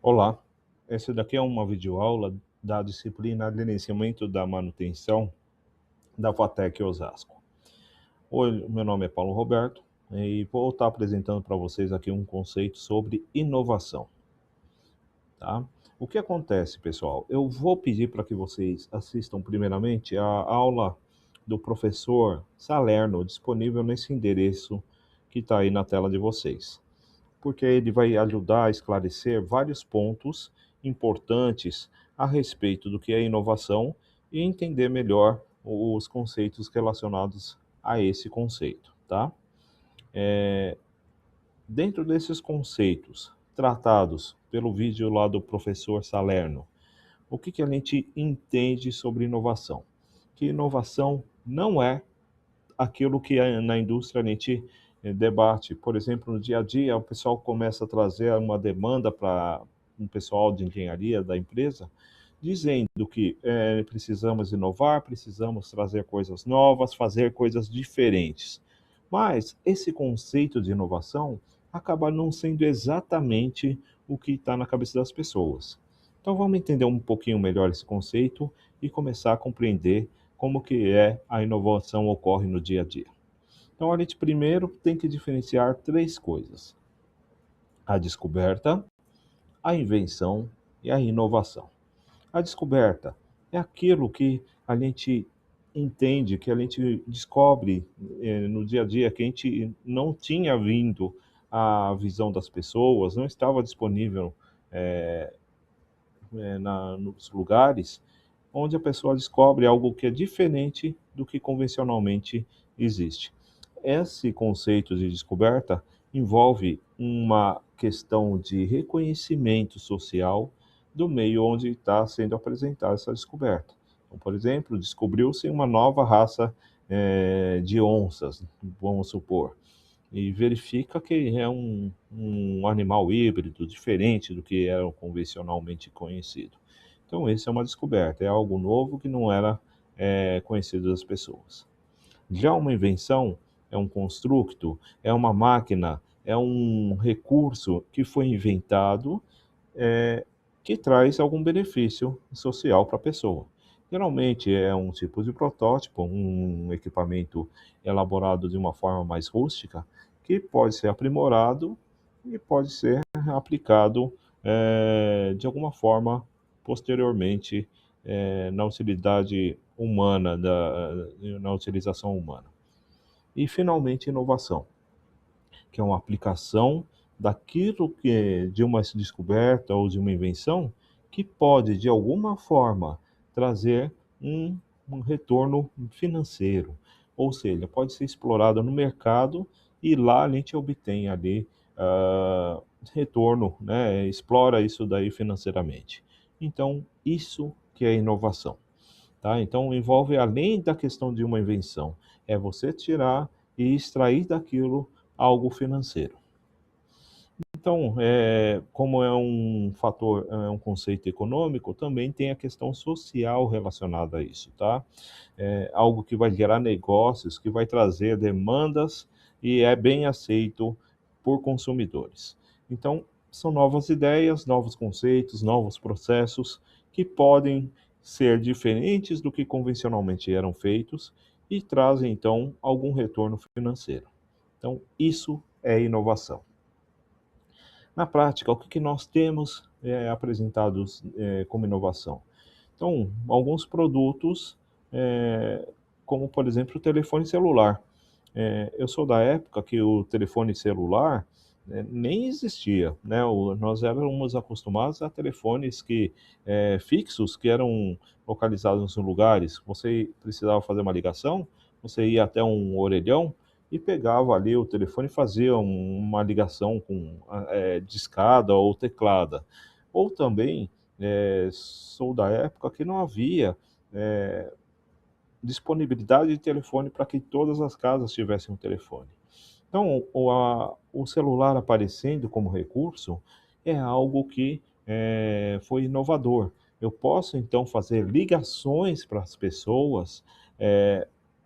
Olá, essa daqui é uma videoaula da disciplina Gerenciamento da Manutenção da FATEC Osasco. Oi, meu nome é Paulo Roberto e vou estar apresentando para vocês aqui um conceito sobre inovação, tá? O que acontece, pessoal? Eu vou pedir para que vocês assistam primeiramente a aula do professor Salerno, disponível nesse endereço que está aí na tela de vocês, porque ele vai ajudar a esclarecer vários pontos importantes a respeito do que é inovação e entender melhor os conceitos relacionados a esse conceito, tá? Dentro desses conceitos tratados pelo vídeo lá do professor Salerno, o que a gente entende sobre inovação? Que inovação não é aquilo que na indústria a gente debate. Por exemplo, no dia a dia, o pessoal começa a trazer uma demanda para um pessoal de engenharia da empresa, dizendo que precisamos inovar, precisamos trazer coisas novas, fazer coisas diferentes. Mas esse conceito de inovação acaba não sendo exatamente o que está na cabeça das pessoas. Então vamos entender um pouquinho melhor esse conceito e começar a compreender como que a inovação ocorre no dia a dia. Então a gente primeiro tem que diferenciar três coisas: a descoberta, a invenção e a inovação. A descoberta é aquilo que a gente entende, que a gente descobre no dia a dia, que a gente não tinha vindo à visão das pessoas, não estava disponível nos lugares, onde a pessoa descobre algo que é diferente do que convencionalmente existe. Esse conceito de descoberta envolve uma questão de reconhecimento social do meio onde está sendo apresentada essa descoberta. Então, por exemplo, descobriu-se uma nova raça de onças, vamos supor, e verifica que é um animal híbrido diferente do que era convencionalmente conhecido. Então, isso é uma descoberta, é algo novo que não era conhecido das pessoas. Já uma invenção é um construto, é uma máquina, é um recurso que foi inventado que traz algum benefício social para a pessoa. Geralmente é um tipo de protótipo, um equipamento elaborado de uma forma mais rústica, que pode ser aprimorado e pode ser aplicado de alguma forma posteriormente na utilidade humana, na utilização humana. E finalmente inovação, que é uma aplicação daquilo que de uma descoberta ou de uma invenção que pode, de alguma forma, trazer um retorno financeiro. Ou seja, pode ser explorada no mercado e lá a gente obtém ali retorno, né? Explora isso daí financeiramente. Então, isso que é inovação. Tá? Então, envolve além da questão de uma invenção, é você tirar e extrair daquilo algo financeiro. Então, como é um fator, é um conceito econômico, também tem a questão social relacionada a isso, tá? É algo que vai gerar negócios, que vai trazer demandas e é bem aceito por consumidores. Então, são novas ideias, novos conceitos, novos processos que podem ser diferentes do que convencionalmente eram feitos e trazem, então, algum retorno financeiro. Então, isso é inovação. Na prática, o que nós temos apresentados como inovação? Então, alguns produtos, como por exemplo o telefone celular. Eu sou da época que o telefone celular nem existia, né? Nós éramos acostumados a telefones fixos que eram localizados em lugares. Você precisava fazer uma ligação, você ia até um orelhão e pegava ali o telefone e fazia uma ligação com discada ou teclada. Ou também sou da época que não havia eh, disponibilidade de telefone para que todas as casas tivessem um telefone. Então, o celular aparecendo como recurso é algo que foi inovador. Eu posso então fazer ligações para as pessoas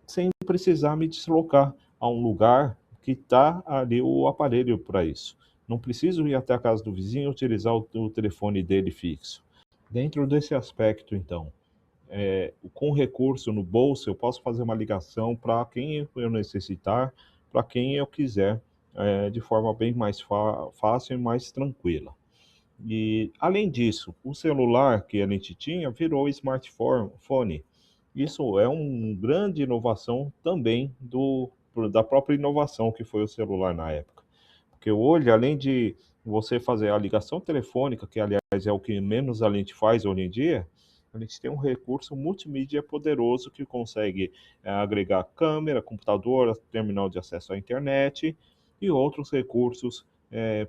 sem precisar me deslocar a um lugar que está ali o aparelho para isso. Não preciso ir até a casa do vizinho e utilizar o telefone dele fixo. Dentro desse aspecto, então, com recurso no bolso, eu posso fazer uma ligação para quem eu necessitar, para quem eu quiser, de forma bem mais fácil e mais tranquila. E, além disso, o celular que a gente tinha virou smartphone. Isso é uma grande inovação também da própria inovação que foi o celular na época. Porque hoje, além de você fazer a ligação telefônica, que aliás é o que menos a gente faz hoje em dia, a gente tem um recurso multimídia poderoso que consegue agregar câmera, computador, terminal de acesso à internet e outros recursos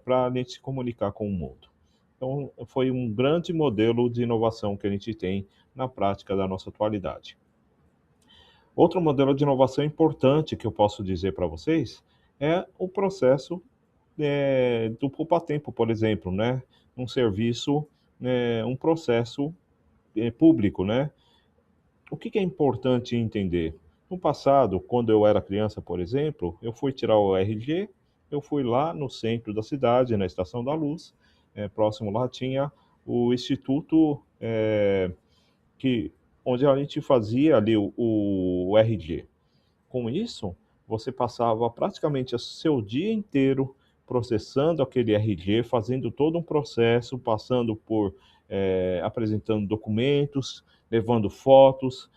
para a gente se comunicar com o mundo. Então, foi um grande modelo de inovação que a gente tem na prática da nossa atualidade. Outro modelo de inovação importante que eu posso dizer para vocês é o processo do poupa-tempo, por exemplo, né? Um serviço, um processo público, né? O que que é importante entender? No passado, quando eu era criança, por exemplo, eu fui tirar o RG, eu fui lá no centro da cidade, na Estação da Luz, próximo lá tinha o instituto que, onde a gente fazia ali o RG. Com isso, você passava praticamente o seu dia inteiro processando aquele RG, fazendo todo um processo, passando por apresentando documentos, levando fotos.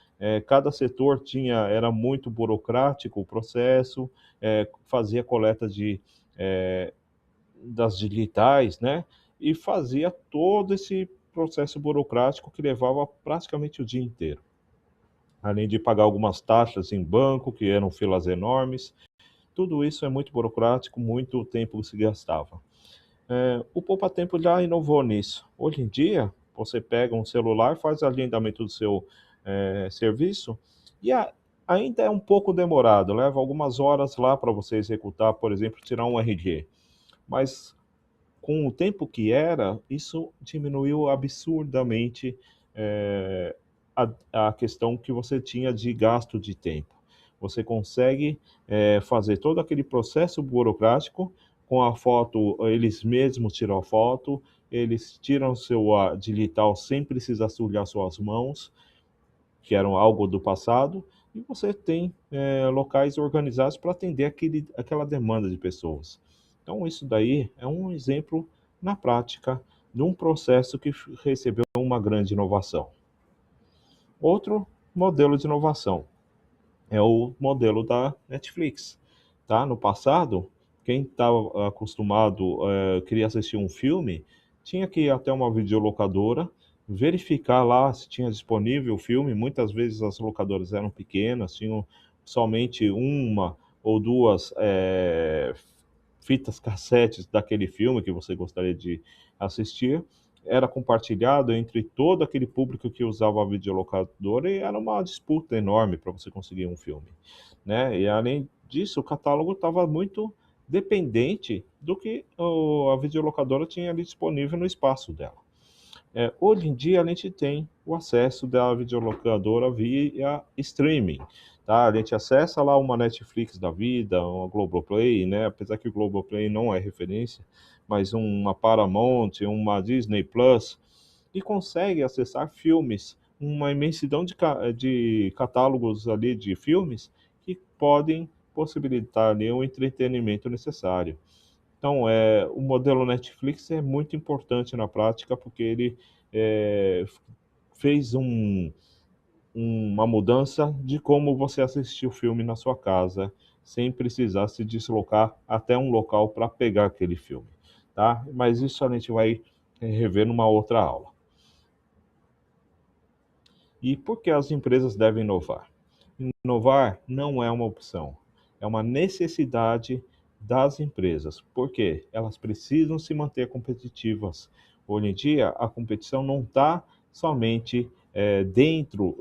Cada setor era muito burocrático o processo, fazia coleta das digitais, né? E fazia todo esse processo burocrático que levava praticamente o dia inteiro. Além de pagar algumas taxas em banco, que eram filas enormes, tudo isso é muito burocrático, muito tempo se gastava. O Poupa Tempo já inovou nisso. Hoje em dia, você pega um celular, faz agendamento do seu serviço e ainda é um pouco demorado, leva algumas horas lá para você executar, por exemplo, tirar um RG. Mas com o tempo que era, isso diminuiu absurdamente eh, a questão que você tinha de gasto de tempo. Você consegue fazer todo aquele processo burocrático com a foto, eles mesmos tiram a foto, eles tiram seu digital sem precisar sujar suas mãos, que eram algo do passado, e você tem locais organizados para atender aquela demanda de pessoas. Então, isso daí é um exemplo na prática de um processo que recebeu uma grande inovação. Outro modelo de inovação é o modelo da Netflix. Tá? No passado, quem estava acostumado, queria assistir um filme, tinha que ir até uma videolocadora, verificar lá se tinha disponível o filme. Muitas vezes as locadoras eram pequenas, tinham somente uma ou duas fitas cassetes daquele filme que você gostaria de assistir. Era compartilhado entre todo aquele público que usava a videolocadora e era uma disputa enorme para você conseguir um filme, né? E além disso, o catálogo estava muito dependente do que a videolocadora tinha ali disponível no espaço dela. Hoje em dia a gente tem o acesso da videolocadora via streaming, tá? A gente acessa lá uma Netflix da vida, uma Globoplay, né? Apesar que o Globoplay não é referência, mas uma Paramount, uma Disney Plus, e consegue acessar filmes, uma imensidão de catálogos ali de filmes que podem possibilitar ali o entretenimento necessário. Então, o modelo Netflix é muito importante na prática porque ele é, fez uma mudança de como você assistir o filme na sua casa, sem precisar se deslocar até um local para pegar aquele filme, tá? Mas isso a gente vai rever numa outra aula. E por que as empresas devem inovar? Inovar não é uma opção, é uma necessidade das empresas. Por quê? Elas precisam se manter competitivas. Hoje em dia, a competição não está somente dentro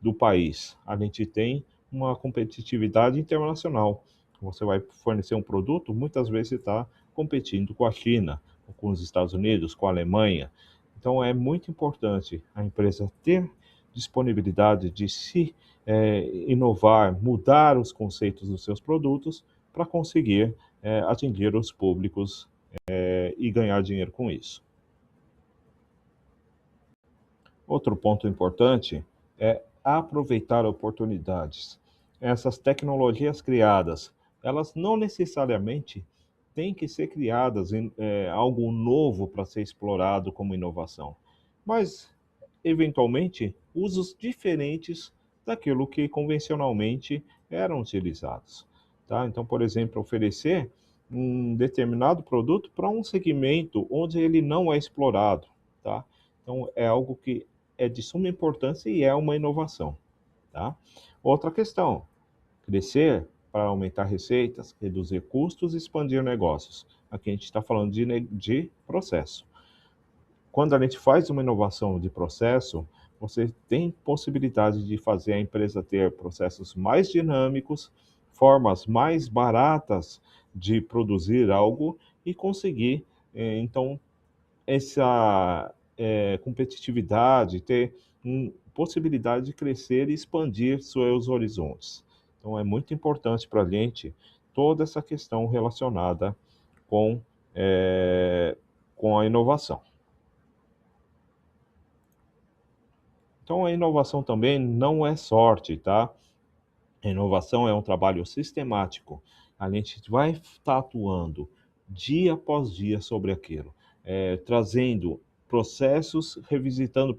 do país. A gente tem uma competitividade internacional. Você vai fornecer um produto, muitas vezes você está competindo com a China, com os Estados Unidos, com a Alemanha. Então, é muito importante a empresa ter disponibilidade de se inovar, mudar os conceitos dos seus produtos para conseguir atingir os públicos e ganhar dinheiro com isso. Outro ponto importante é aproveitar oportunidades. Essas tecnologias criadas, elas não necessariamente têm que ser criadas em algo novo para ser explorado como inovação, mas eventualmente usos diferentes daquilo que convencionalmente eram utilizados, tá? Então, por exemplo, oferecer um determinado produto para um segmento onde ele não é explorado, tá? Então, é algo que é de suma importância e é uma inovação, tá? Outra questão, crescer para aumentar receitas, reduzir custos e expandir negócios. Aqui a gente está falando de processo. Quando a gente faz uma inovação de processo, você tem possibilidade de fazer a empresa ter processos mais dinâmicos, formas mais baratas de produzir algo e conseguir, então, essa competitividade, ter possibilidade de crescer e expandir seus horizontes. Então, é muito importante para a gente toda essa questão relacionada com, eh, com a inovação. Então, a inovação também não é sorte, tá? A inovação é um trabalho sistemático. A gente vai estar atuando dia após dia sobre aquilo, trazendo processos, revisitando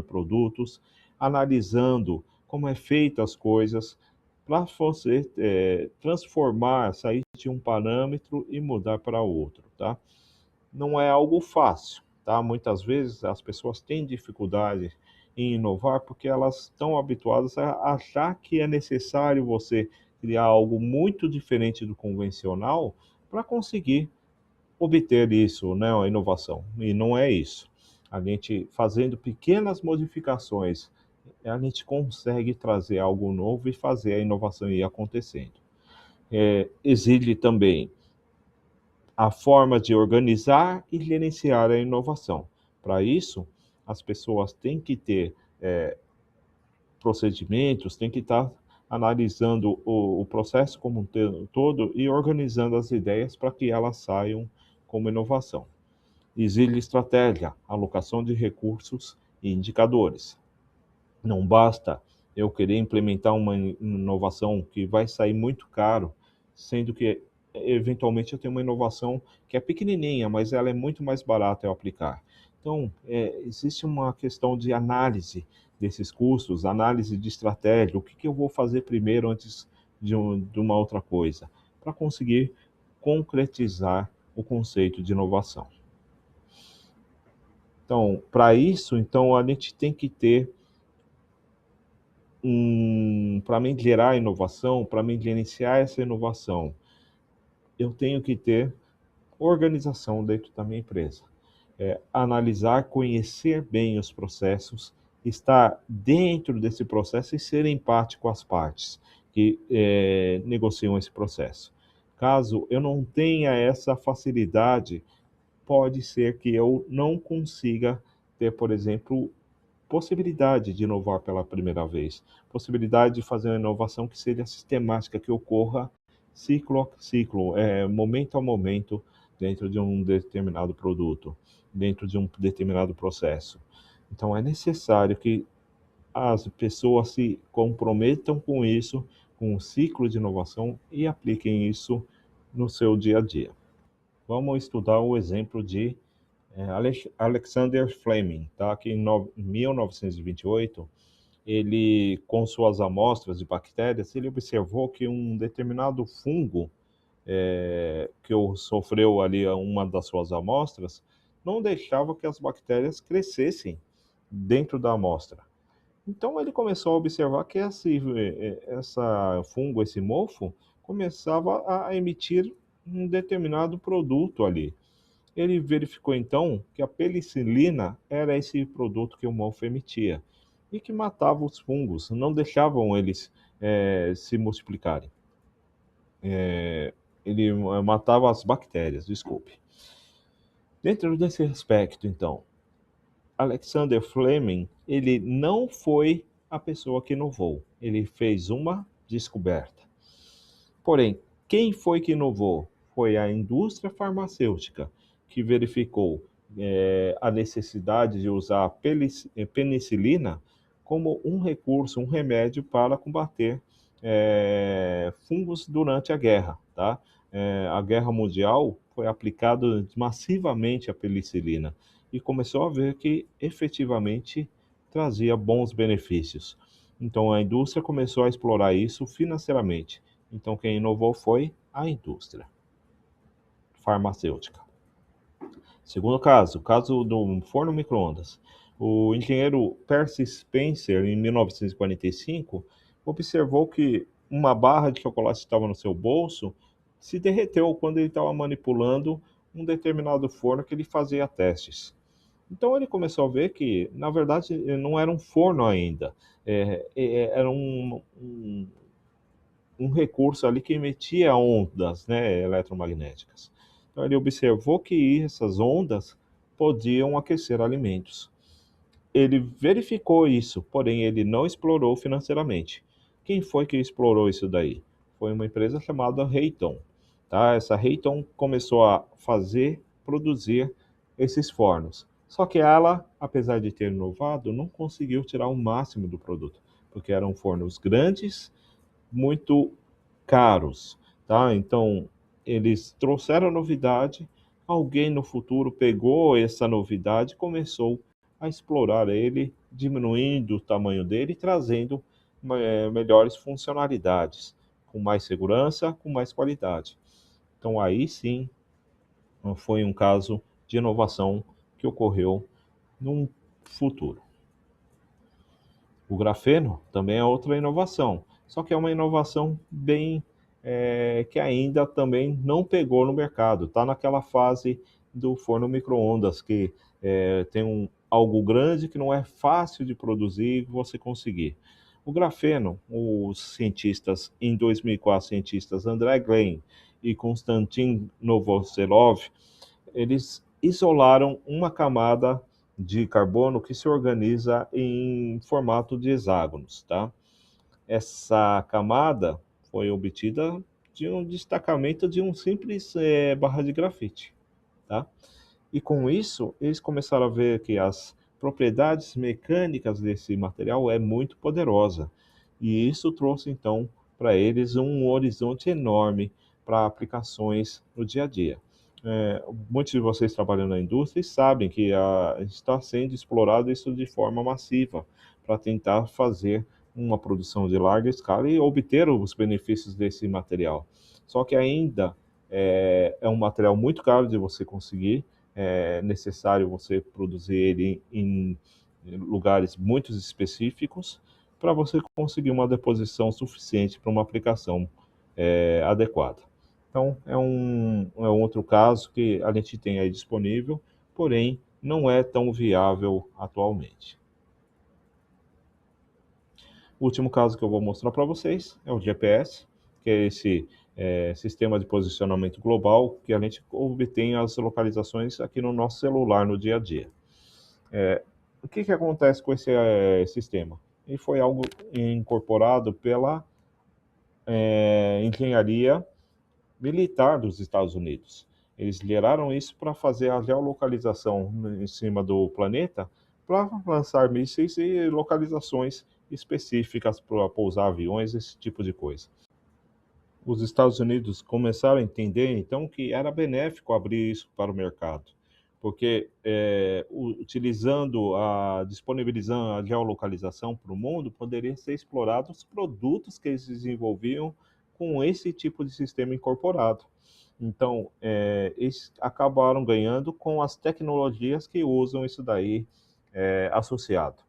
produtos, analisando como é feita as coisas, para você transformar, sair de um parâmetro e mudar para outro, tá? Não é algo fácil, tá? Muitas vezes as pessoas têm dificuldade em inovar porque elas estão habituadas a achar que é necessário você criar algo muito diferente do convencional para conseguir obter isso, né, a inovação. E não é isso. A gente fazendo pequenas modificações, a gente consegue trazer algo novo e fazer a inovação ir acontecendo. Exige também a forma de organizar e gerenciar a inovação. Para isso, as pessoas têm que ter procedimentos, têm que estar analisando o processo como um todo e organizando as ideias para que elas saiam como inovação. Exige estratégia, alocação de recursos e indicadores. Não basta eu querer implementar uma inovação que vai sair muito caro, sendo que eventualmente eu tenho uma inovação que é pequenininha, mas ela é muito mais barata eu aplicar. Então, existe uma questão de análise desses custos, análise de estratégia, o que, que eu vou fazer primeiro antes de uma outra coisa, para conseguir concretizar o conceito de inovação. Então, para isso, então a gente tem que ter para mim gerar inovação, para mim gerenciar essa inovação, eu tenho que ter organização dentro da minha empresa. Analisar, conhecer bem os processos, estar dentro desse processo e ser empático às partes que negociam esse processo. Caso eu não tenha essa facilidade, pode ser que eu não consiga ter, por exemplo, possibilidade de inovar pela primeira vez, possibilidade de fazer uma inovação que seja sistemática, que ocorra ciclo a ciclo, momento a momento, dentro de um determinado produto, dentro de um determinado processo. Então, é necessário que as pessoas se comprometam com isso, com o ciclo de inovação e apliquem isso no seu dia a dia. Vamos estudar o exemplo de Alexander Fleming, tá? Que em 1928, ele, com suas amostras de bactérias, ele observou que um determinado fungo que sofreu ali uma das suas amostras não deixava que as bactérias crescessem dentro da amostra. Então ele começou a observar que essa fungo, esse mofo, começava a emitir um determinado produto ali. Ele verificou então que a penicilina era esse produto que o mofo emitia e que matava os fungos, não deixavam eles se multiplicarem. Ele matava as bactérias, desculpe. Dentro desse aspecto, então, Alexander Fleming, ele não foi a pessoa que inovou, ele fez uma descoberta. Porém, quem foi que inovou? foi a indústria farmacêutica que verificou a necessidade de usar a penicilina como um recurso, um remédio para combater fungos durante a guerra, tá? A guerra mundial foi aplicado massivamente a penicilina e começou a ver que efetivamente trazia bons benefícios. Então a indústria começou a explorar isso financeiramente. Então quem inovou foi a indústria farmacêutica. Segundo caso, o caso do forno micro-ondas. O engenheiro Percy Spencer, em 1945, observou que uma barra de chocolate que estava no seu bolso se derreteu quando ele estava manipulando um determinado forno que ele fazia testes. Então ele começou a ver que, na verdade, não era um forno ainda, era um recurso ali que emitia ondas, né, eletromagnéticas. Então ele observou que essas ondas podiam aquecer alimentos. Ele verificou isso, porém ele não explorou financeiramente. Quem foi que explorou isso daí? Foi uma empresa chamada Raytheon. Tá? Essa Raytheon começou a produzir esses fornos. Só que ela, apesar de ter inovado, não conseguiu tirar o máximo do produto, porque eram fornos grandes, muito caros, tá? Então, eles trouxeram a novidade, alguém no futuro pegou essa novidade e começou a explorar ele, diminuindo o tamanho dele, trazendo melhores funcionalidades, com mais segurança, com mais qualidade. Então, aí sim, foi um caso de inovação que ocorreu no futuro. O grafeno também é outra inovação, só que é uma inovação bem que ainda também não pegou no mercado. Está naquela fase do forno micro-ondas, que tem algo grande que não é fácil de produzir e você conseguir. O grafeno, os cientistas, em 2004, cientistas André Gleim e Konstantin Novoselov, eles isolaram uma camada de carbono que se organiza em formato de hexágonos, tá? Essa camada foi obtida de um destacamento de um simples barra de grafite, tá? E com isso, eles começaram a ver que as propriedades mecânicas desse material é muito poderosa. E isso trouxe então para eles um horizonte enorme para aplicações no dia a dia. Muitos de vocês trabalham na indústria e sabem que está sendo explorado isso de forma massiva para tentar fazer uma produção de larga escala e obter os benefícios desse material. Só que ainda é um material muito caro de você conseguir, é necessário você produzir ele em lugares muito específicos para você conseguir uma deposição suficiente para uma aplicação adequada. Então, é um outro caso que a gente tem aí disponível, porém não é tão viável atualmente. O último caso que eu vou mostrar para vocês é o GPS, que é esse sistema de posicionamento global que a gente obtém as localizações aqui no nosso celular no dia a dia. O que acontece com esse sistema? Ele foi algo incorporado pela engenharia militar dos Estados Unidos. Eles geraram isso para fazer a geolocalização em cima do planeta, para lançar mísseis e localizações específicas para pousar aviões, esse tipo de coisa. Os Estados Unidos começaram a entender, então, que era benéfico abrir isso para o mercado, porque disponibilizando a geolocalização para o mundo, poderiam ser explorados os produtos que eles desenvolviam com esse tipo de sistema incorporado. Então, eles acabaram ganhando com as tecnologias que usam isso daí associado.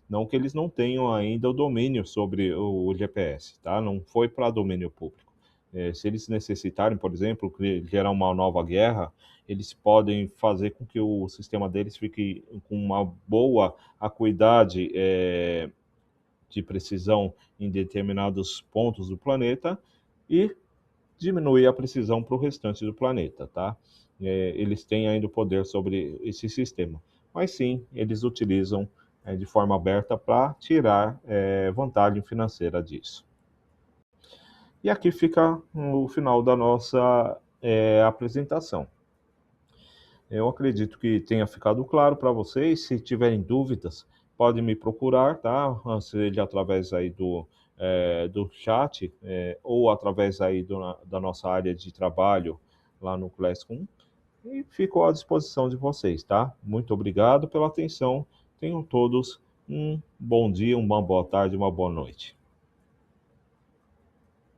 Não que eles não tenham ainda o domínio sobre o GPS, tá? Não foi para domínio público. Se eles necessitarem, por exemplo, gerar uma nova guerra, eles podem fazer com que o sistema deles fique com uma boa acuidade de precisão em determinados pontos do planeta e diminuir a precisão para o restante do planeta, tá? Eles têm ainda o poder sobre esse sistema, mas sim, eles utilizam de forma aberta para tirar vantagem financeira disso. E aqui fica o final da nossa apresentação. Eu acredito que tenha ficado claro para vocês. Se tiverem dúvidas, podem me procurar, tá? Seja através aí do chat, ou através aí da nossa área de trabalho lá no Classroom. E fico à disposição de vocês, tá? Muito obrigado pela atenção. Tenham todos um bom dia, uma boa tarde, uma boa noite.